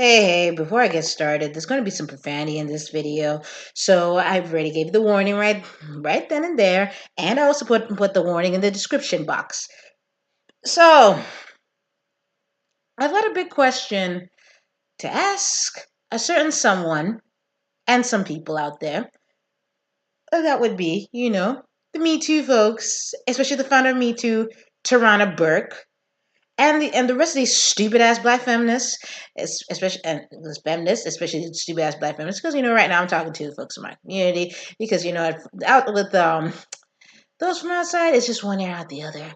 Hey, before I get started, there's going to be some profanity in this video. So I've already gave the warning right then and there, and I also put the warning in the description box. So I've got a big question to ask a certain someone and some people out there. That would be, the Me Too folks, especially the founder of Me Too, Tarana Burke. And the rest of these stupid ass black feminists, especially the stupid ass black feminists, because right now I'm talking to the folks in my community, because out with those from outside, it's just one ear out the other.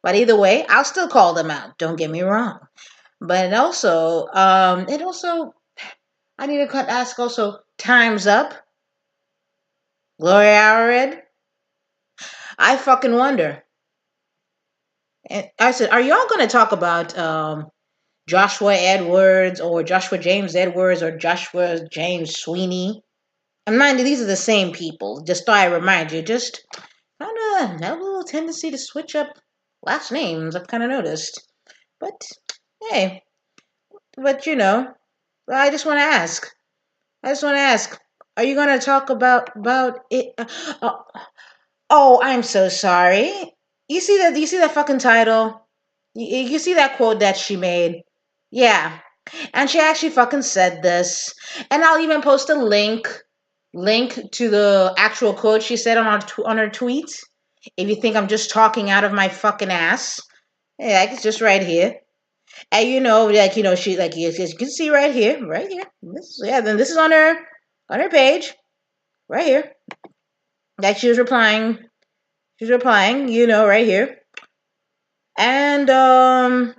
But either way, I'll still call them out. Don't get me wrong. But I need to ask also. Time's up. Gloria Allred. I fucking wonder. And I said, are y'all gonna talk about Joshua Edwards or Joshua James Edwards or Joshua James Sweeney? And mind you, these are the same people. Just thought I remind you, just kind of have a little tendency to switch up last names. I've kind of noticed. But hey, I just want to ask. Are you going to talk about it? Oh, I'm so sorry. You see that? You see that fucking title? You see that quote that she made? Yeah. And she actually fucking said this. And I'll even post a link to the actual quote she said on her tweet. If you think I'm just talking out of my fucking ass, yeah, it's just right here. And she you can see right here. Then this is on her page, right here. That she was replying. She's replying, right here. And also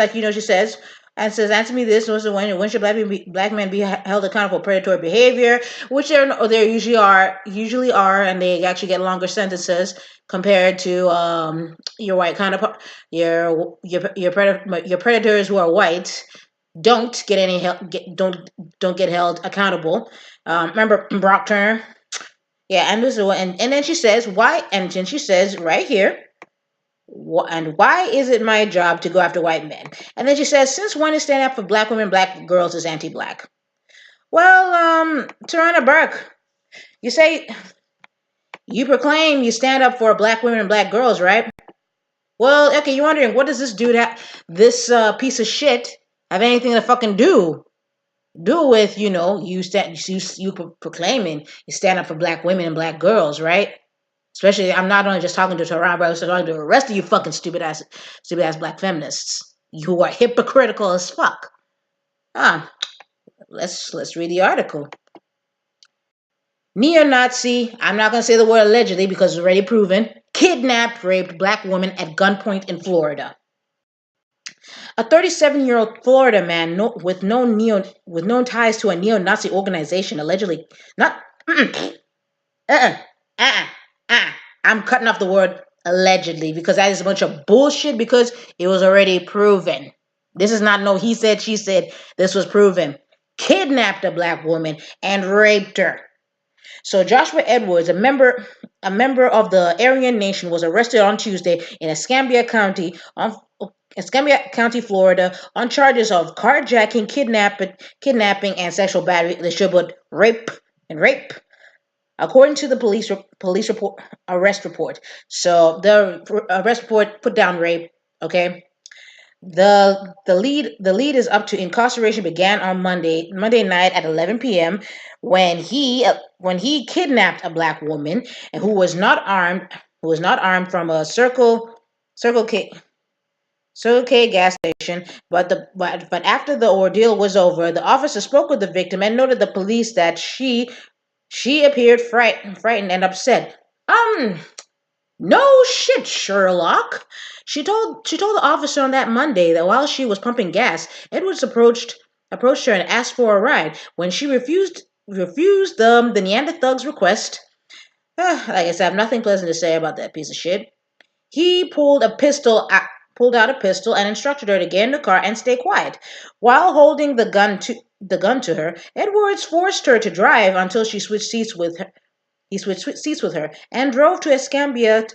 she says, answer me this. Also, when should black men be held accountable for predatory behavior? Which there usually are, and they actually get longer sentences compared to your white counterpart. Your predators who are white don't get any help. Don't get held accountable. Remember Brock Turner? Yeah, and this is and then she says why, and then she says right here. And why is it my job to go after white men? And then she says, since one is standing up for black women, black girls is anti-black. Well, Tarana Burke, you say you proclaim you stand up for black women and black girls, right? Well, okay, you're wondering what does this dude this piece of shit have anything to fucking do with you proclaiming you stand up for black women and black girls, right? Especially, I'm not only just talking to Tarana, but I'm talking to the rest of you fucking stupid ass black feminists who are hypocritical as fuck. Let's read the article. Neo-Nazi, I'm not going to say the word allegedly because it's already proven, kidnapped, raped black woman at gunpoint in Florida. A 37-year-old Florida man with known ties to a neo-Nazi organization allegedly not. I'm cutting off the word allegedly because that is a bunch of bullshit because it was already proven. This is not no he said, she said. This was proven. Kidnapped a black woman and raped her. So Joshua Edwards, a member of the Aryan Nation, was arrested on Tuesday in Escambia County, Florida, on charges of carjacking, kidnapping, and sexual battery. They should put rape. According to the police arrest report. So the arrest report put down rape. Okay. The lead is up to incarceration began on Monday night at 11 p.m. when he kidnapped a black woman and who was not armed from a Circle K gas station. But after the ordeal was over, the officer spoke with the victim and noted the police that she appeared frightened and upset. No shit, Sherlock. She told the officer on that Monday that while she was pumping gas, Edwards approached her and asked for a ride. When she refused the Neanderthug's request, like I said, I have nothing pleasant to say about that piece of shit. He pulled out a pistol and instructed her to get in the car and stay quiet. While holding the gun to her, Edwards forced her to drive until she switched seats with He switched seats with her and drove to Escambia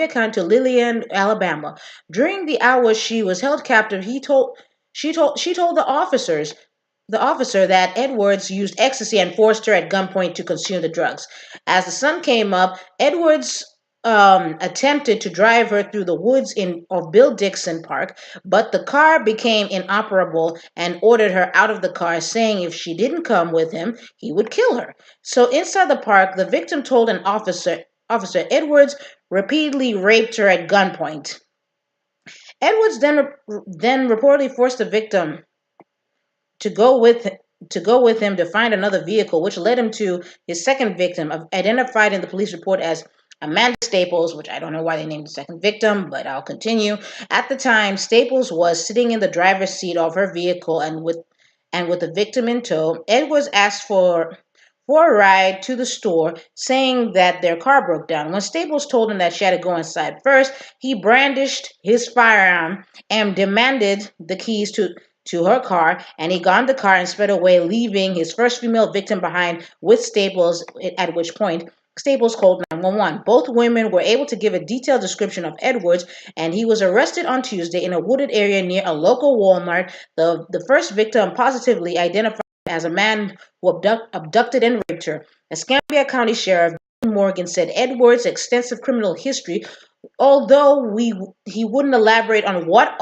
County to Lillian, Alabama. During the hours she was held captive, she told the officer that Edwards used ecstasy and forced her at gunpoint to consume the drugs. As the sun came up, Edwards attempted to drive her through the woods of Bill Dixon Park, but the car became inoperable and ordered her out of the car, saying if she didn't come with him, he would kill her. So inside the park, the victim told an officer Edwards repeatedly raped her at gunpoint. Edwards then reportedly forced the victim to go with him to find another vehicle, which led him to his second victim, identified in the police report as Amanda Staples, which I don't know why they named the second victim, but I'll continue. At the time, Staples was sitting in the driver's seat of her vehicle and with the victim in tow. Edwards asked for a ride to the store, saying that their car broke down. When Staples told him that she had to go inside first, he brandished his firearm and demanded the keys to her car, and he got in the car and sped away, leaving his first female victim behind with Staples, at which point Staples called 911. Both women were able to give a detailed description of Edwards, and he was arrested on Tuesday in a wooded area near a local Walmart. The first victim positively identified as a man who abducted and raped her. Escambia County Sheriff Morgan said Edwards' extensive criminal history, although he wouldn't elaborate on what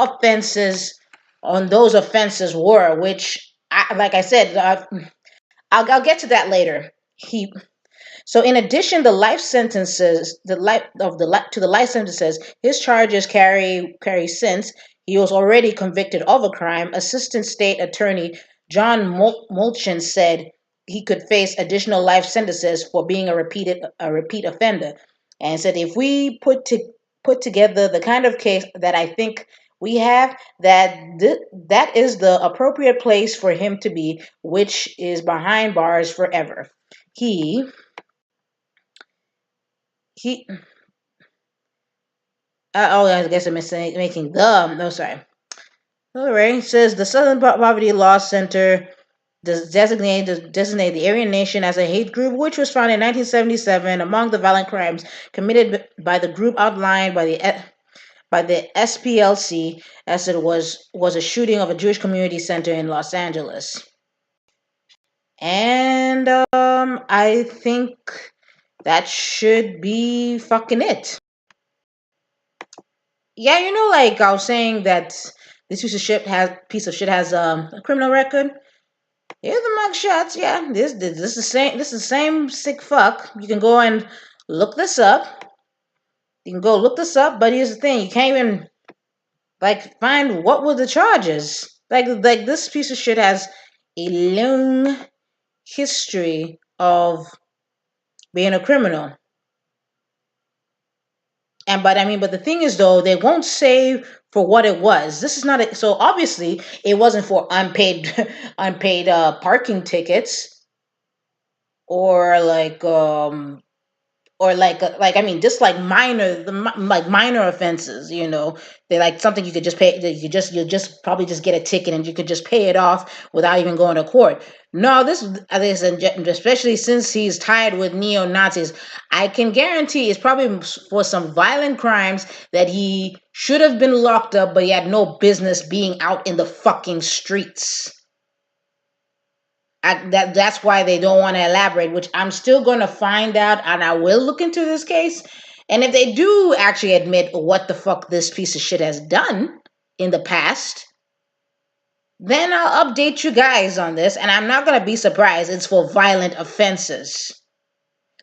those offenses were, which, like I said, I'll get to that later. So in addition, the life sentences, the life sentences, his charges carry since he was already convicted of a crime. Assistant State Attorney John Mulchin said he could face additional life sentences for being a repeat offender, and said if we put together the kind of case that I think we have, that is the appropriate place for him to be, which is behind bars forever. I guess I'm making the, no, sorry. All right, says the Southern Poverty Law Center designated the Aryan Nation as a hate group, which was founded in 1977. Among the violent crimes committed by the group outlined by the SPLC, as it was a shooting of a Jewish community center in Los Angeles. And I think that should be fucking it. Yeah, like I was saying that this piece of shit has a criminal record. Here's the mugshots. Yeah, this is the same sick fuck. You can go and look this up. But here's the thing: you can't even find what were the charges. Like this piece of shit has a long history of being a criminal. But the thing is, though, they won't say for what it was. This is not so obviously it wasn't for unpaid parking tickets or just minor offenses. They something you could just pay. You just probably just get a ticket and you could just pay it off without even going to court. No, especially since he's tied with neo-Nazis, I can guarantee it's probably for some violent crimes that he should have been locked up, but he had no business being out in the fucking streets. That's why they don't want to elaborate, which I'm still going to find out, and I will look into this case. And if they do actually admit what the fuck this piece of shit has done in the past, then I'll update you guys on this, and I'm not going to be surprised it's for violent offenses.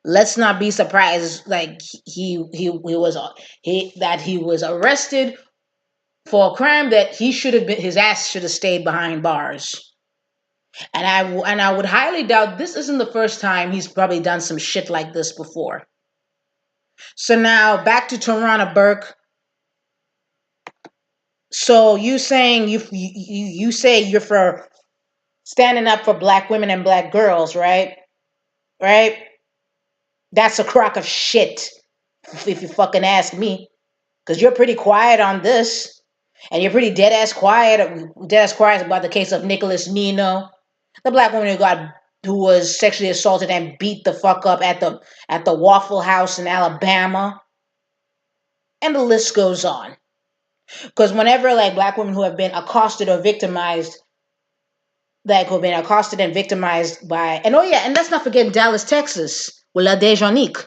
Let's not be surprised he was arrested for a crime that his ass should have stayed behind bars. And I would highly doubt this isn't the first time he's probably done some shit like this before. So now back to Tarana Burke. So you saying you say you're for standing up for black women and black girls, right? Right? That's a crock of shit, if you fucking ask me. Because you're pretty quiet on this. And you're pretty dead ass quiet about the case of Nicholas Nino. The black woman who got who was sexually assaulted and beat the fuck up at the Waffle House in Alabama, and the list goes on. Because whenever like black women who have been accosted or victimized, like who've been accosted and victimized by, and oh yeah, and let's not forget Dallas, Texas, with La Dejonique,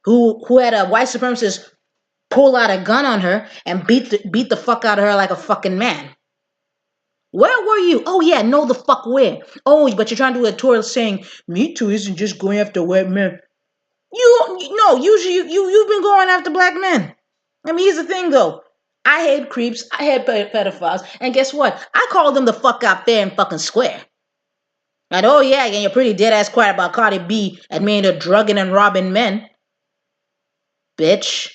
who had a white supremacist pull out a gun on her and beat the fuck out of her like a fucking man. Where were you? Oh yeah, no the fuck where. Oh, but you're trying to do a tour saying Me Too isn't just going after white men. Usually you've been going after black men. I mean, here's the thing though. I hate creeps. I hate pedophiles. And guess what? I call them the fuck out there and fucking square. And oh yeah, and you're pretty dead ass quiet about Cardi B admitting to drugging and robbing men. Bitch.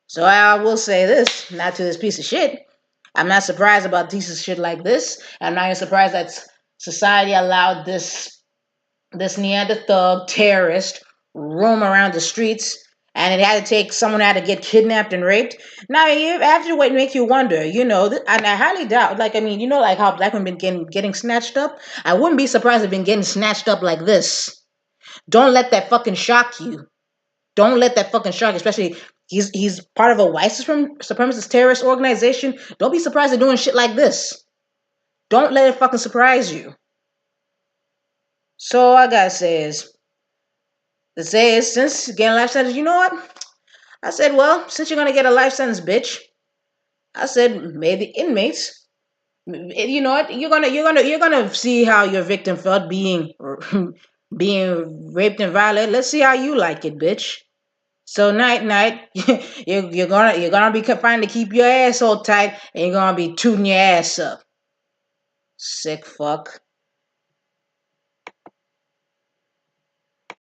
So I will say this, not to this piece of shit. I'm not surprised about pieces of shit like this. I'm not even surprised that society allowed this Neanderthal terrorist roam around the streets, and it had to take someone had to get kidnapped and raped. Now, after what make you wonder, and I highly doubt, like, I mean, like how black women been getting snatched up. I wouldn't be surprised if they've been getting snatched up like this. Don't let that fucking shock you. Don't let that fucking shock, especially he's part of a white supremacist terrorist organization. Don't be surprised they're doing shit like this. Don't let it fucking surprise you. So all I gotta say is, since getting a life sentence, you know what? I said, well, since you're gonna get a life sentence, bitch, I said, may the inmates, you know what? You're gonna see how your victim felt being being raped and violated. Let's see how you like it, bitch. So night, you're gonna be confined to keep your asshole tight, and you're gonna be tooting your ass up. Sick fuck.